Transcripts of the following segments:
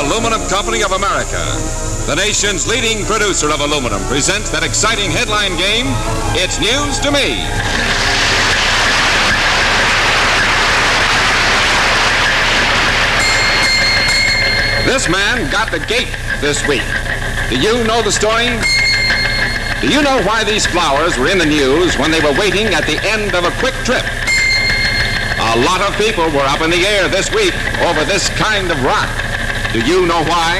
Aluminum Company of America, the nation's leading producer of aluminum, presents that exciting headline game, It's News to Me. This man got the gate this week. Do you know the story? Do you know why these flowers were in the news when they were waiting at the end of a quick trip? A lot of people were up in the air this week over this kind of rock. Do you know why?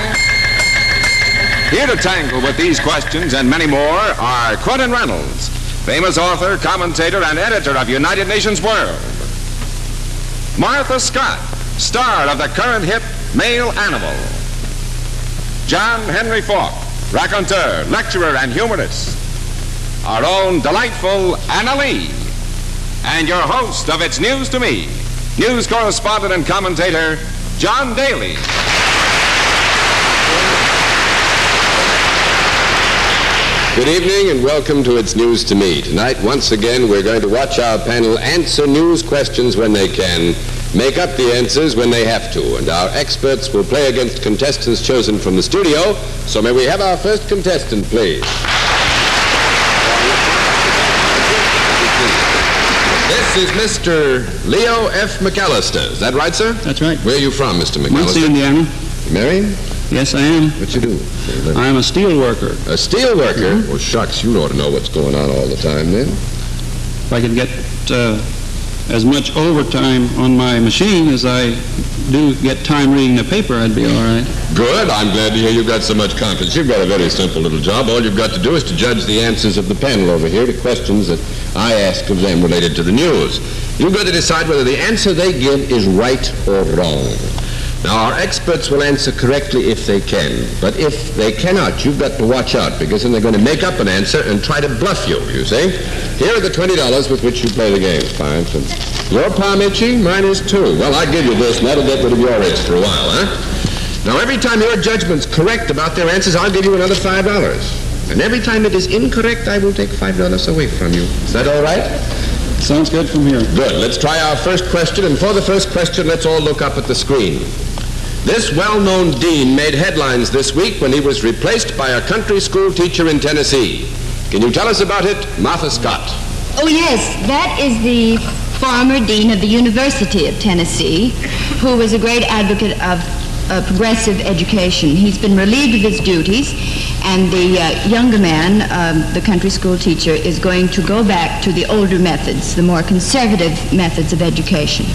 Here to tangle with these questions and many more are Quentin Reynolds, famous author, commentator, and editor of United Nations World. Martha Scott, star of the current hit Male Animal. John Henry Falk, raconteur, lecturer, and humorist. Our own delightful Anna Lee. And your host of It's News to Me, news correspondent and commentator, John Daly. Good evening and welcome to It's News to Me. Tonight, once again, we're going to watch our panel answer news questions when they can, make up the answers when they have to, and our experts will play against contestants chosen from the studio. So may we have our first contestant, please? This is Mr. Leo F. McAllister. Is that right, sir? That's right. Where are you from, Mr. McAllister? Muncie, Indiana. You married? Yes, I am. What you do? I'm a steel worker. A steel worker? Mm-hmm. Well, shucks, you ought to know what's going on all the time, then. If I could get as much overtime on my machine as I do get time reading the paper, I'd be all right. Good. I'm glad to hear you've got so much confidence. You've got a very simple little job. All you've got to do is to judge the answers of the panel over here to questions that I ask of them related to the news. You've got to decide whether the answer they give is right or wrong. Now, our experts will answer correctly if they can, but if they cannot, you've got to watch out, because then they're going to make up an answer and try to bluff you, you see? Here are the $20 with which you play the game, fine. Your palm itchy? Mine is too. Well, I'll give you this, and that'll get rid of your itch for a while, huh? Now, every time your judgment's correct about their answers, I'll give you another $5. And every time it is incorrect, I will take $5 away from you. Is that all right? Sounds good from here. Good. Let's try our first question, and for the first question, let's all look up at the screen. This well-known dean made headlines this week when he was replaced by a country school teacher in Tennessee. Can you tell us about it, Martha Scott? Oh, yes. That is the former dean of the University of Tennessee, who was a great advocate of progressive education. He's been relieved of his duties, and the younger man, the country school teacher, is going to go back to the older methods, the more conservative methods of education.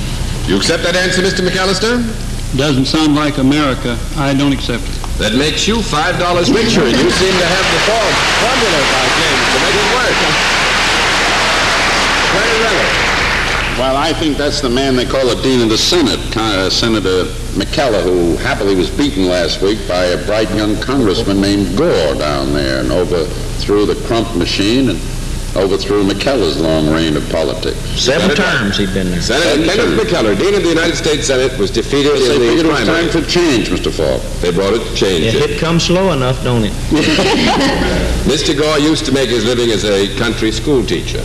You accept that answer, Mr. McAllister? Doesn't sound like America. I don't accept it. That makes you $5 richer, and you seem to have the formulas I claim to make it work. Very well. Well, I think that's the man they call the Dean of the Senate, Senator McKellar, who happily was beaten last week by a bright young congressman named Gore down there and overthrew the Crump machine and overthrew McKellar's long reign of politics. 7 times he'd been there. Senator Kenneth McKellar, Dean of the United States Senate, was defeated in the primary. Time for change, Mr. Falk. They brought it to change. Yeah, it comes slow enough, don't it? Mr. Gore used to make his living as a country school teacher.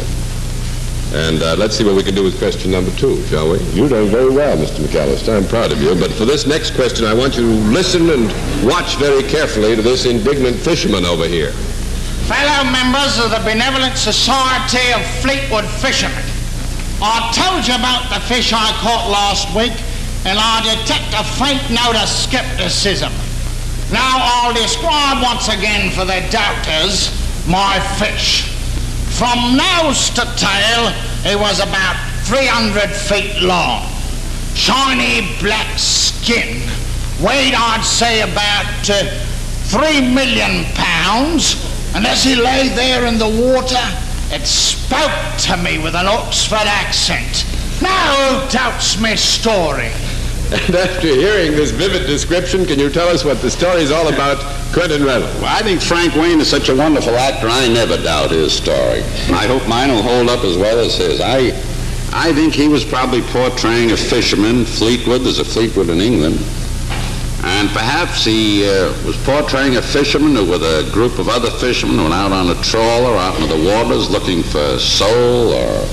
And let's see what we can do with question number 2, shall we? You've done very well, Mr. McAllister. I'm proud of you. But for this next question, I want you to listen and watch very carefully to this indignant fisherman over here. Fellow members of the Benevolent Society of Fleetwood Fishermen, I told you about the fish I caught last week, and I detect a faint note of skepticism. Now I'll describe once again for the doubters my fish. From nose to tail, it was about 300 feet long. Shiny black skin. Weighed, I'd say, about 3 million pounds. And as he lay there in the water, it spoke to me with an Oxford accent. Now who doubts my story? And after hearing this vivid description, can you tell us what the story's all about, Quentin Reynolds? Well, I think Frank Wayne is such a wonderful actor, I never doubt his story. I hope mine will hold up as well as his. I think he was probably portraying a fisherman, Fleetwood. There's a Fleetwood in England. And perhaps he was portraying a fisherman who, with a group of other fishermen, went out on a trawler out into the waters looking for sole or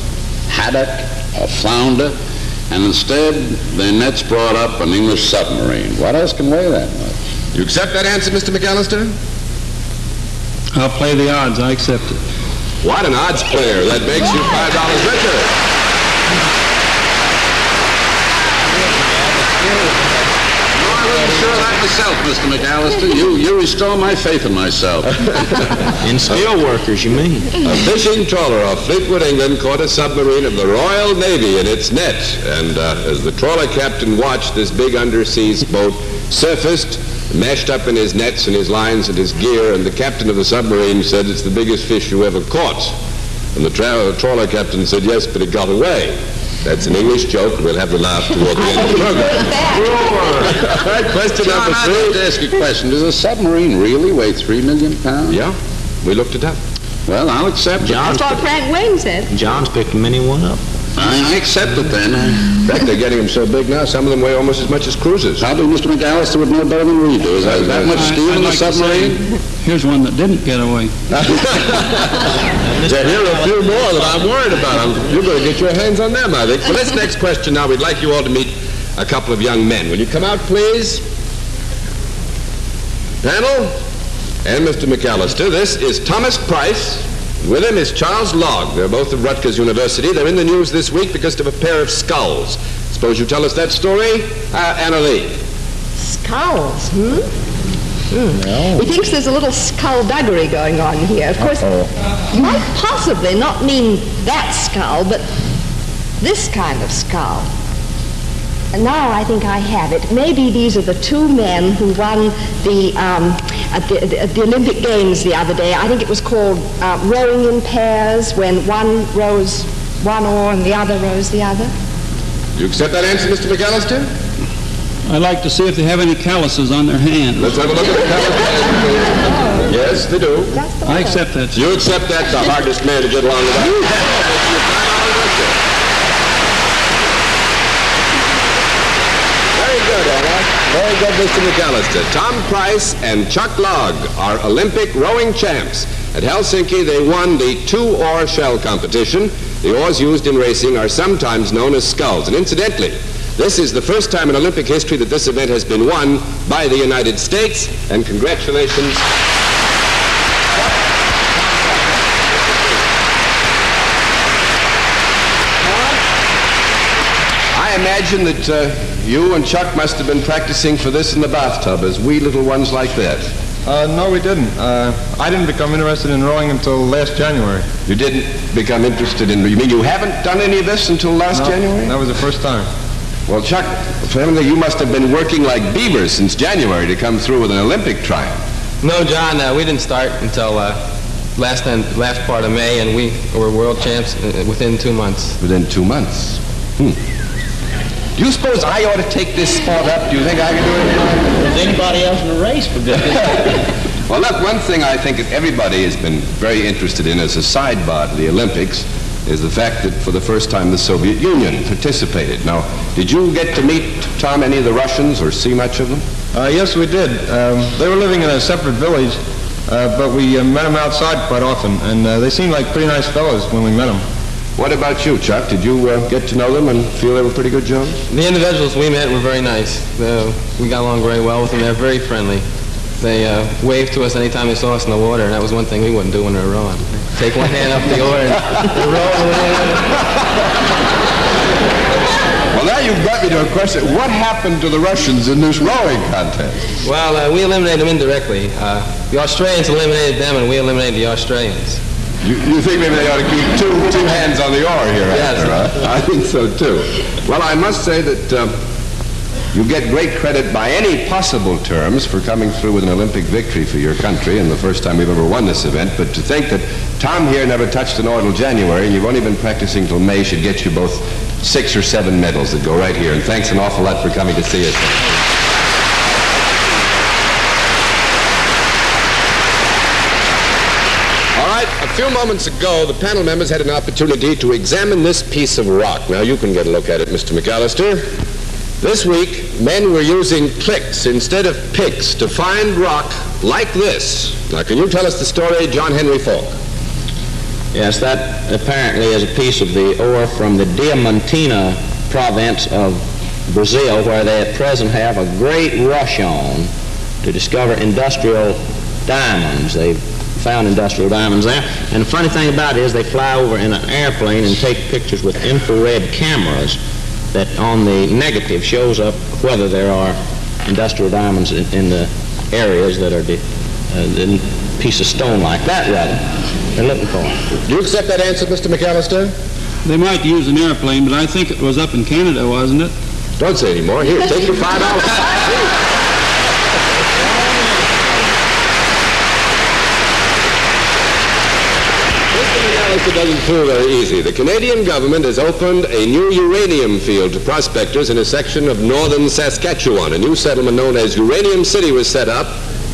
haddock or flounder, and instead their nets brought up an English submarine. What else can weigh that much? You accept that answer, Mr. McAllister? I'll play the odds. I accept it. What an odds player. That makes you $5 richer. I wasn't sure of that myself, Mr. McAllister. You restore my faith in myself. In steel workers, you mean? A fishing trawler off Fleetwood, England, caught a submarine of the Royal Navy in its net. And as the trawler captain watched, this big undersea boat surfaced, mashed up in his nets and his lines and his gear, and the captain of the submarine said, "It's the biggest fish you ever caught." And the trawler captain said, "Yes, but it got away." That's an English joke. We'll have the laugh toward the end of the program. All right, question number I'd 3. like to ask you a question. Does a submarine really weigh 3 million pounds? Yeah, we looked it up. Well, I'll accept it. John's, That's what Frank Wayne said. John's picked a mini one up. I accept it then. In fact, they're getting them so big now, some of them weigh almost as much as cruisers. Probably Mr. McAllister would know better than we do. Is that much steel in the I'd like to submarine? say, here's one that didn't get away. There are a few more that I'm worried about. You're going to get your hands on them, I think. For this next question now, we'd like you all to meet a couple of young men. Will you come out, please? Panel and Mr. McAllister. This is Thomas Price. With him is Charles Logg. They're both of Rutgers University. They're in the news this week because of a pair of skulls. Suppose you tell us that story, Anna Lee. Skulls, He thinks there's a little skullduggery going on here. Of course, might possibly not mean that skull, but this kind of skull. And now I think I have it. Maybe these are the two men who won at the Olympic Games the other day. I think it was called rowing in pairs, when one rows one oar and the other rows the other. Do you accept that answer, Mr. McAllister? I'd like to see if they have any calluses on their hands. Let's have a look at the calluses. Yes, they do. I accept that. You accept that, the hardest man to get along with. Very good, Mr. McAllister. Tom Price and Chuck Logg are Olympic rowing champs. At Helsinki, they won the 2-oar shell competition. The oars used in racing are sometimes known as sculls. And incidentally, this is the first time in Olympic history that this event has been won by the United States. And congratulations. I imagine that you and Chuck must have been practicing for this in the bathtub as wee little ones like that. No, we didn't. I didn't become interested in rowing until last January. You didn't become interested in... You mean you haven't done any of this until last January? That was the first time. Well, Chuck, apparently you must have been working like beavers since January to come through with an Olympic triumph. No, John, we didn't start until last part of May, and we were world champs within 2 months. Within 2 months? Do you suppose I ought to take this sport up? Do you think I can do anything? Is anybody else in the race for goodness? Well, look, one thing I think that everybody has been very interested in as a sidebar to the Olympics is the fact that for the first time the Soviet Union participated. Now, did you get to meet, Tom, any of the Russians or see much of them? Yes, we did. They were living in a separate village, but we met them outside quite often, and they seemed like pretty nice fellows when we met them. What about you, Chuck? Did you get to know them and feel they were pretty good Joes? The individuals we met were very nice. We got along very well with them. They're very friendly. They waved to us anytime they saw us in the water, and that was one thing we wouldn't do when we were rowing. Take one hand up the oar and row. Well, now you've got me to a question. What happened to the Russians in this rowing contest? Well, we eliminated them indirectly. The Australians eliminated them, and we eliminated the Australians. You think maybe they ought to keep two hands on the oar here after, huh? I think so, too. Well, I must say that you get great credit by any possible terms for coming through with an Olympic victory for your country and the first time we've ever won this event. But to think that Tom here never touched an oar till January and you've only been practicing till May should get you both 6 or 7 medals that go right here. And thanks an awful lot for coming to see us. A few moments ago, the panel members had an opportunity to examine this piece of rock. Now, you can get a look at it, Mr. McAllister. This week, men were using clicks instead of picks to find rock like this. Now, can you tell us the story, John Henry Falk? Yes, that apparently is a piece of the ore from the Diamantina province of Brazil, where they at present have a great rush on to discover industrial diamonds. They've found industrial diamonds there. And the funny thing about it is they fly over in an airplane and take pictures with infrared cameras that on the negative shows up whether there are industrial diamonds in the areas that are the piece of stone like that, rather. They're looking for it. Do you accept that answer, Mr. McAllister? They might use an airplane, but I think it was up in Canada, wasn't it? Don't say any more. Here, take your $5. It doesn't feel very easy. The Canadian government has opened a new uranium field to prospectors in a section of northern Saskatchewan. A new settlement known as Uranium City was set up.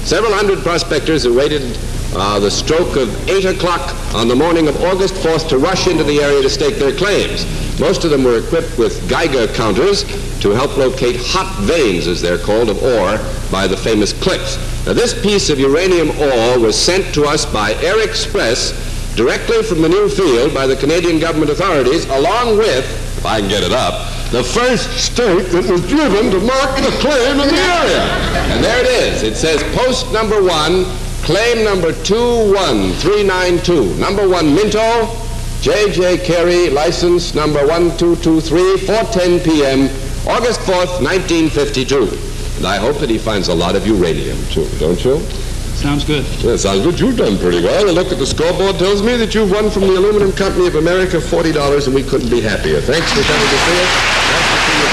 Several hundred prospectors awaited the stroke of 8 o'clock on the morning of August 4th to rush into the area to stake their claims. Most of them were equipped with Geiger counters to help locate hot veins, as they're called, of ore by the famous cliffs. Now, this piece of uranium ore was sent to us by air express directly from the new field by the Canadian government authorities, along with, if I can get it up, the first stake that was driven to mark the claim in the area. And there it is. It says post number 1, claim number 21392. Number 1, Minto, J.J. Carey, license number 1223, 4:10 p.m., August 4th, 1952. And I hope that he finds a lot of uranium, too, don't you? Sounds good. Yeah, sounds good. You've done pretty well. A look at the scoreboard tells me that you've won from the Aluminum Company of America $40, and we couldn't be happier. Thanks for coming to see us. Nice to see you.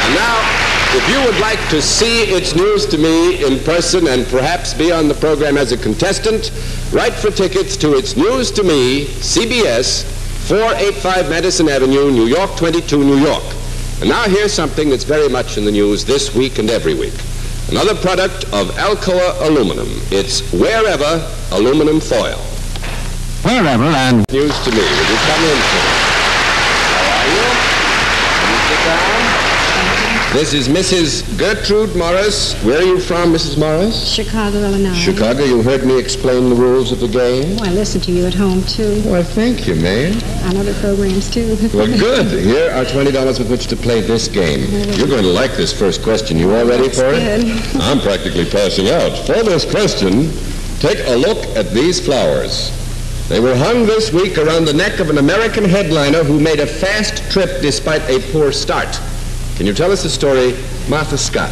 And now, if you would like to see It's News to Me in person and perhaps be on the program as a contestant, write for tickets to It's News to Me, CBS, 485 Madison Avenue, New York 22, New York. And now here's something that's very much in the news this week and every week. Another product of Alcoa Aluminum. It's Wherever Aluminum Foil. Wherever and... News to Me. Would you come in, please? How are you? Can you sit down? This is Mrs. Gertrude Morris. Where are you from, Mrs. Morris? Chicago, Illinois. Chicago. You heard me explain the rules of the game? Oh, I listen to you at home, too. Why, thank you, man. On other programs, too. Well, good. Here are $20 with which to play this game. You're going to like this first question. You all ready for it? Good. I'm practically passing out. For this question, take a look at these flowers. They were hung this week around the neck of an American headliner who made a fast trip despite a poor start. Can you tell us the story, Martha Scott?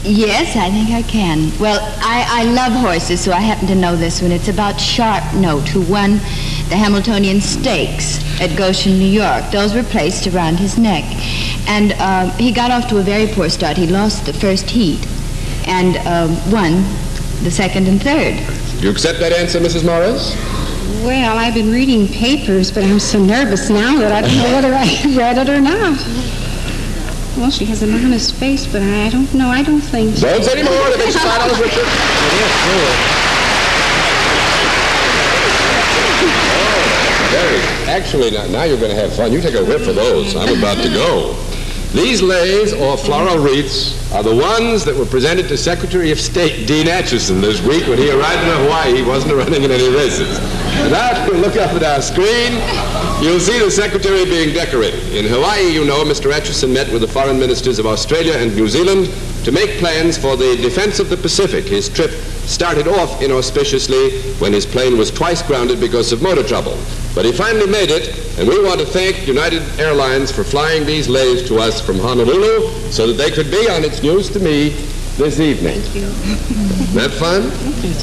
Yes, I think I can. Well, I love horses, so I happen to know this one. It's about Sharpnote, who won the Hamiltonian Stakes at Goshen, New York. Those were placed around his neck. And he got off to a very poor start. He lost the first heat and won the second and third. Do you accept that answer, Mrs. Morris? Well, I've been reading papers, but I'm so nervous now that I don't know whether I read it or not. Well, she has an honest face, but I don't know. I don't think so. Don't say any more. It makes $5, Richard. Actually, now you're going to have fun. You take a whiff of those. I'm about to go. These leis, or floral wreaths, are the ones that were presented to Secretary of State Dean Acheson this week when he arrived in Hawaii. He wasn't running in any races. And now, if you look up at our screen, you'll see the Secretary being decorated. In Hawaii, you know, Mr. Acheson met with the foreign ministers of Australia and New Zealand to make plans for the defense of the Pacific. His trip started off inauspiciously when his plane was twice grounded because of motor trouble. But he finally made it, and we want to thank United Airlines for flying these leis to us from Honolulu so that they could be on It's News to Me this evening. Thank you. Isn't that fun?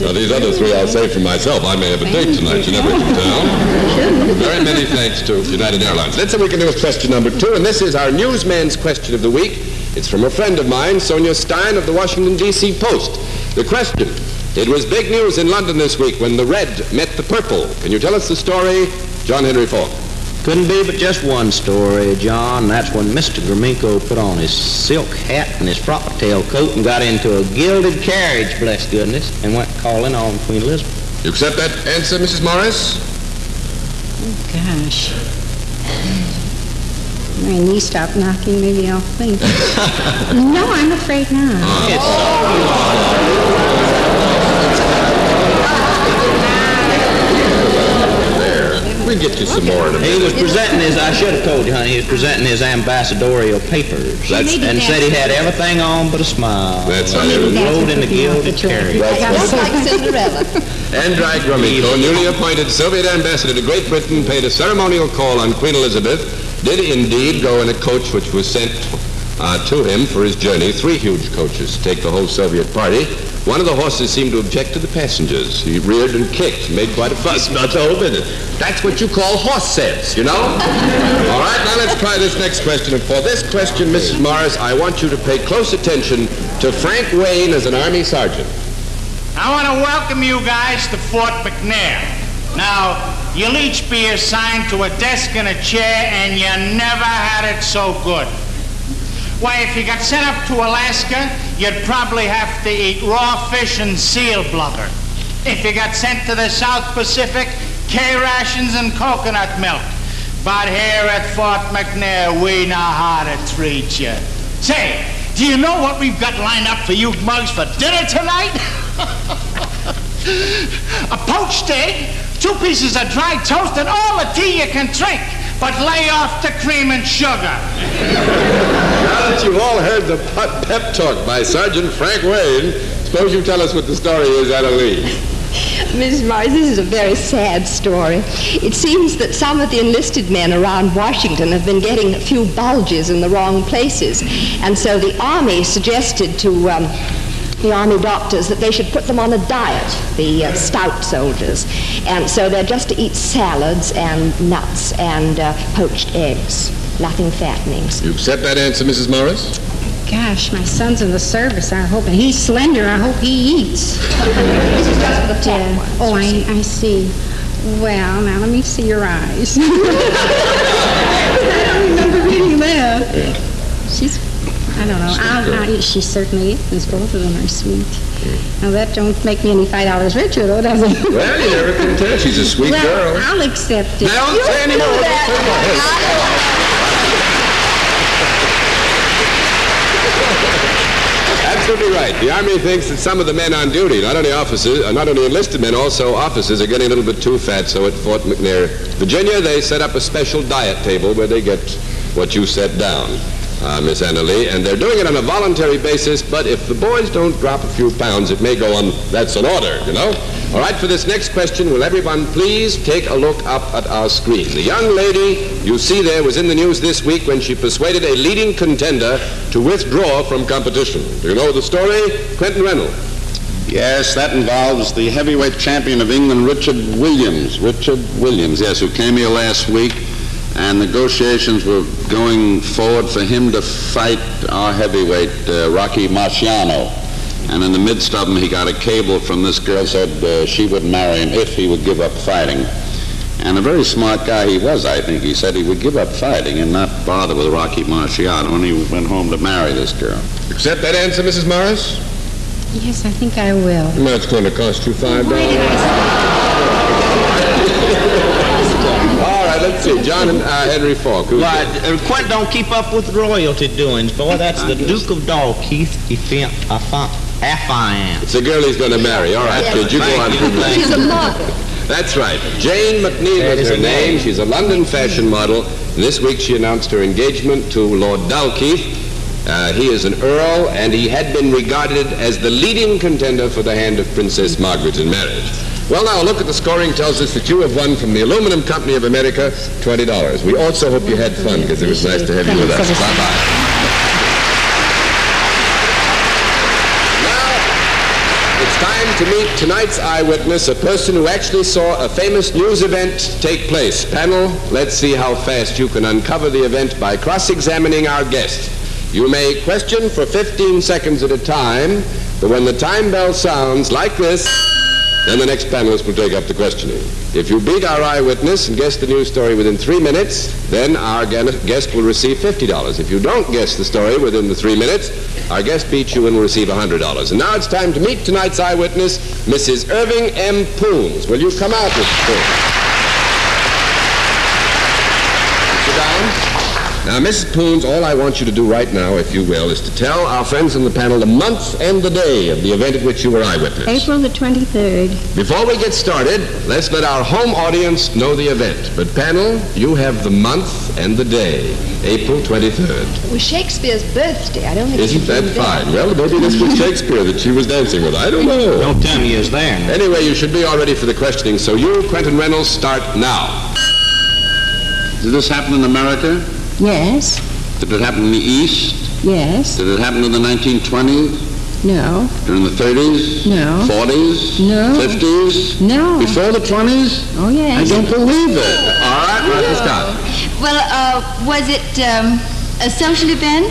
Now, these other three I'll save for myself. I may have a date tonight. You never can tell. Very many thanks to United Airlines. Let's see what we can do with question number 2, and this is our newsman's question of the week. It's from a friend of mine, Sonia Stein of the Washington, D.C. Post. The question: it was big news in London this week when the red met the purple. Can you tell us the story, John Henry Falk? Couldn't be but just one story, John. That's when Mr. Gromyko put on his silk hat and his frock-tail coat and got into a gilded carriage, bless goodness, and went calling on Queen Elizabeth. You accept that answer, Mrs. Morris? Oh, gosh. My knee stopped knocking. Maybe I'll think. No, I'm afraid not. We'll get you some more in a minute. He was presenting his, I should have told you, honey, he was presenting his ambassadorial papers. And said he had everything on but a smile. That's right. He was rode in the gilded chariot. Just like Cinderella. Andrew Grumiko, newly appointed Soviet ambassador to Great Britain, paid a ceremonial call on Queen Elizabeth, did indeed go in a coach which was sent to him for his journey. 3 huge coaches to take the whole Soviet party. One of the horses seemed to object to the passengers. He reared and kicked, made quite a fuss about the whole business. That's what you call horse sense, you know? All right, now let's try this next question. And for this question, Mrs. Morris, I want you to pay close attention to Frank Wayne as an Army sergeant. I want to welcome you guys to Fort McNair. Now, you'll each be assigned to a desk and a chair, and you never had it so good. Why, if you got sent up to Alaska, you'd probably have to eat raw fish and seal blubber. If you got sent to the South Pacific, K-rations and coconut milk. But here at Fort McNair, we know how to treat you. Say, do you know what we've got lined up for you mugs for dinner tonight? A poached egg, 2 pieces of dry toast, and all the tea you can drink. But lay off the cream and sugar. Now that you've all heard the pep talk by Sergeant Frank Wayne, suppose you tell us what the story is, Anna Lee. Mrs. Morris, this is a very sad story. It seems that some of the enlisted men around Washington have been getting a few bulges in the wrong places. And so the Army suggested to the Army doctors that they should put them on a diet, the stout soldiers. And so they're just to eat salads and nuts and poached eggs, nothing fattening. You accept that answer, Mrs. Morris? Gosh, my son's in the service, I hope, and he's slender. I hope he eats. This is just for the fat ones. Oh, I see. Well, now let me see your eyes. I don't remember reading that. Yeah. I don't know. She certainly is. Both of them are sweet. Now, that don't make me any $5 richer, though, does it? Well, you never can tell. She's a sweet girl. I'll accept it. Now, don't say any more. Absolutely right. The Army thinks that some of the men on duty, not only enlisted men, also officers, are getting a little bit too fat. So at Fort McNair, Virginia, they set up a special diet table where they get what you set down, Miss Anna Lee, and they're doing it on a voluntary basis, but if the boys don't drop a few pounds, it may go on, that's an order, you know? All right, for this next question, will everyone please take a look up at our screen. The young lady you see there was in the news this week when she persuaded a leading contender to withdraw from competition. Do you know the story? Quentin Reynolds. Yes, that involves the heavyweight champion of England, Richard Williams, yes, who came here last week. And negotiations were going forward for him to fight our heavyweight, Rocky Marciano. And in the midst of them, he got a cable from this girl, said she would marry him if he would give up fighting. And a very smart guy he was, I think. He said he would give up fighting and not bother with Rocky Marciano, and he went home to marry this girl. Accept that answer, Mrs. Morris? Yes, I think I will. Well, it's going to cost you $5. Let's see, John and Henry Falk. Why, Quint don't keep up with royalty doings, boy. That's the Duke of Dalkeith, Affiant. It's the girl he's going to marry. All right, kid, you go on. She's a model. That's right. Jane McNeil is her name. She's a London fashion model. This week she announced her engagement to Lord Dalkeith. He is an earl, and he had been regarded as the leading contender for the hand of Princess Margaret in marriage. Well, now, a look at the scoring tells us that you have won from the Aluminum Company of America $20. We also hope you had fun, because it was nice to have you with us. Bye-bye. Now, it's time to meet tonight's eyewitness, a person who actually saw a famous news event take place. Panel, let's see how fast you can uncover the event by cross-examining our guest. You may question for 15 seconds at a time, but when the time bell sounds like this, then the next panelist will take up the questioning. If you beat our eyewitness and guess the news story within 3 minutes, then our guest will receive $50. If you don't guess the story within the 3 minutes, our guest beats you and will receive $100. And now it's time to meet tonight's eyewitness, Mrs. Irving M. Poons. Will you come out, Mrs. Poons? Sit down. Now, Mrs. Poons, all I want you to do right now, if you will, is to tell our friends in the panel the month and the day of the event at which you were eyewitness. April the 23rd. Before we get started, let's let our home audience know the event. But, panel, you have the month and the day, April 23rd. It was Shakespeare's birthday. I don't think Isn't that fine? Well, maybe this was Shakespeare that she was dancing with. I don't know. Don't tell me he was there. Anyway, you should be all ready for the questioning, so you, Quentin Reynolds, start now. Did this happen in America? Yes. Did it happen in the East? Yes. Did it happen in the 1920s? No. During the 30s? No. 40s? No. 50s? No. Before the 20s? Oh, yes. I don't believe it. All right, Martha Scott. Well, was it a social event?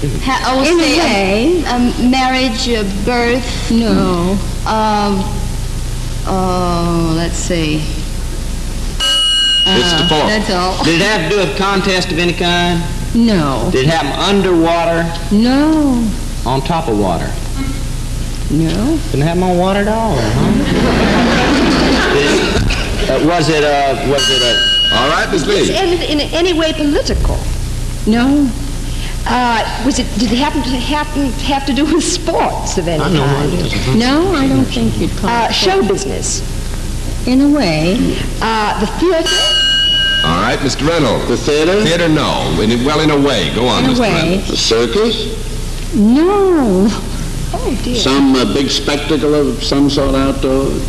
In a way. Marriage, birth? No. Let's see. It's the fall. That's all. Did it have to do with a contest of any kind? No. Did it happen underwater? No. On top of water? No. Didn't happen on water at all, huh? Was it a... All right, Miss Lee. In any way political? No. Did it have to do with sports of any kind? No, I don't think you'd call it Show business? In a way. The theater? All right, Mr. Reynolds. The theater? Theater, no. In a way. Go on, In a Mr. way. Reynolds. The circus? No. Oh, dear. Some big spectacle of some sort outdoors?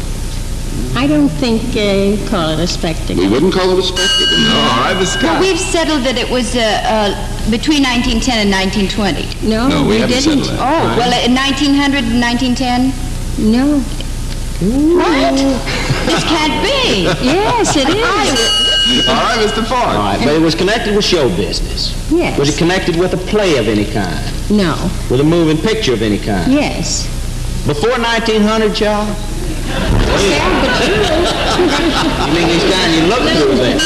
I don't think you'd call it a spectacle. We wouldn't call it a spectacle. No, all right, Miss Scott. Well, we've settled that it was between 1910 and 1920. No, No, we haven't didn't. settled that. Oh, well, in 1900 and 1910? No. What? This can't be. Yes, it is. All right, Mr. Ford. All right, but it was connected with show business. Yes. Was it connected with a play of any kind? No. With a moving picture of any kind? Yes. Before 1900, y'all? You mean these guys you look through there?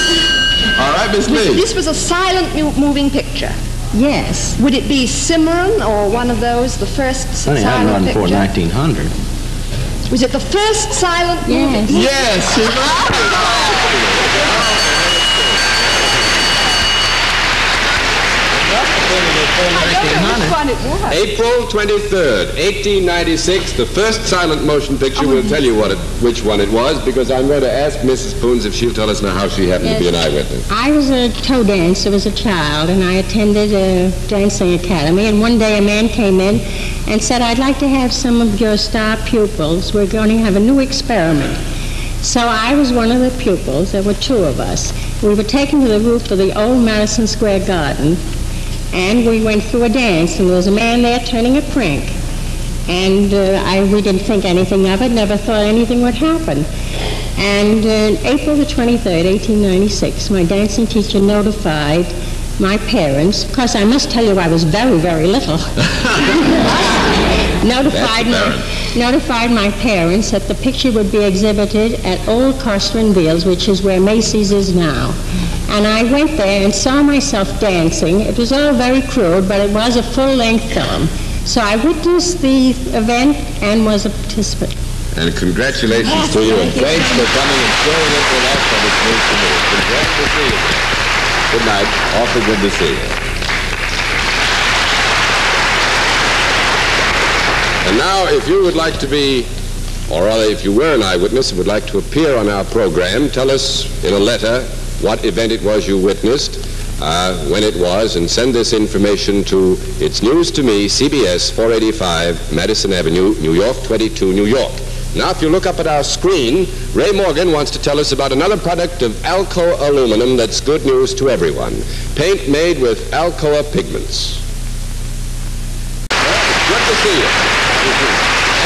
All right, Miss Lee. This was a silent moving picture. Yes. Would it be Cimarron or one of those, the first Honey, I silent run before picture? 1900. Was it the first silent Yes. movie? Yes, she's right. April 23rd, 1896, the first silent motion picture. We'll tell you which one it was, because I'm going to ask Mrs. Poons if she'll tell us now how she happened to be an eyewitness. I was a toe dancer as a child, and I attended a dancing academy, and one day a man came in and said, I'd like to have some of your star pupils. We're going to have a new experiment. So I was one of the pupils. There were two of us. We were taken to the roof of the old Madison Square Garden, and we went through a dance, and there was a man there turning a crank. And we didn't think anything of it, never thought anything would happen. And April the 23rd, 1896, my dancing teacher notified my parents. Of course, I must tell you I was very, very little. Notified my parents that the picture would be exhibited at Old Costrin Fields, which is where Macy's is now. And I went there and saw myself dancing. It was all very crude, but it was a full-length film. So I witnessed the event and was a participant. And congratulations to you, and thanks for coming and sharing it with us on It's News to Me. It's been great to see you. Good night. Awfully good to see you. And now, if you would like to be, or rather, if you were an eyewitness and would like to appear on our program, tell us in a letter what event it was you witnessed, when it was, and send this information to It's News to Me, CBS 485 Madison Avenue, New York 22, New York. Now, if you look up at our screen, Ray Morgan wants to tell us about another product of Alcoa aluminum that's good news to everyone. Paint made with Alcoa pigments. Well, good to see you.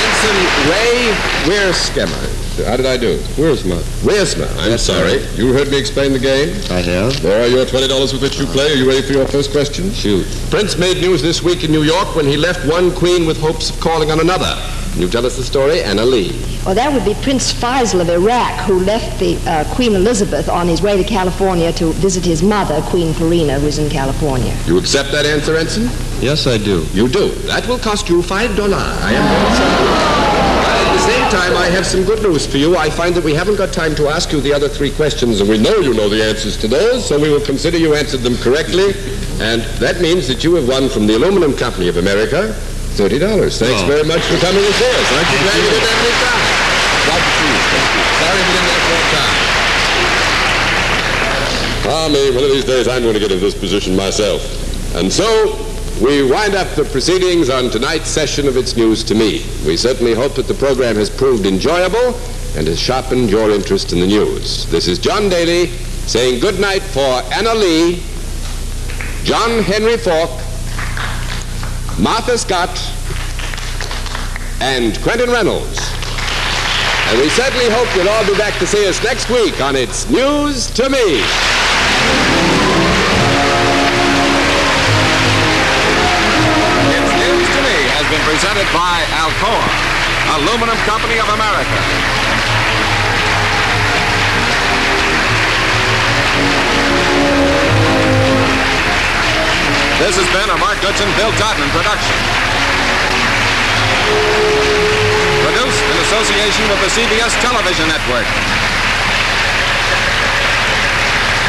Ensign Ray Wiersma. How did I do? Wiersma. I'm sorry. You heard me explain the game? I have. There are your $20 with which you play. Are you ready for your first question? Shoot. Prince made news this week in New York when he left one queen with hopes of calling on another. Can you tell us the story, Anna Lee? Well, that would be Prince Faisal of Iraq, who left the Queen Elizabeth on his way to California to visit his mother, Queen Farina, who's in California. You accept that answer, Ensign? Yes, I do. You do. That will cost you $5. I am very sorry. At the same time, I have some good news for you. I find that we haven't got time to ask you the other 3 questions, and we know you know the answers to those, so we will consider you answered them correctly. And that means that you have won from the Aluminum Company of America $30. Thanks very much for coming to see us. Aren't you glad you did that this time? Glad to see you. Thank you. Sorry we didn't have more time. Me, one of these days I'm going to get in this position myself. And so, we wind up the proceedings on tonight's session of It's News to Me. We certainly hope that the program has proved enjoyable and has sharpened your interest in the news. This is John Daly saying good night for Anna Lee, John Henry Falk, Martha Scott, and Quentin Reynolds. And we certainly hope you'll all be back to see us next week on It's News to Me. Been presented by Alcoa, Aluminum Company of America. This has been a Mark Goodson, Bill Todman production. Produced in association with the CBS Television Network.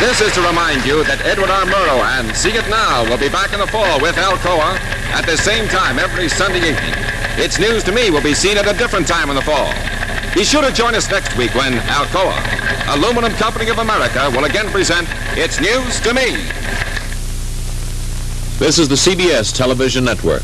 This is to remind you that Edward R. Murrow and See It Now will be back in the fall with Alcoa at the same time every Sunday evening. It's News to Me will be seen at a different time in the fall. Be sure to join us next week when Alcoa, Aluminum Company of America, will again present It's News to Me. This is the CBS Television Network.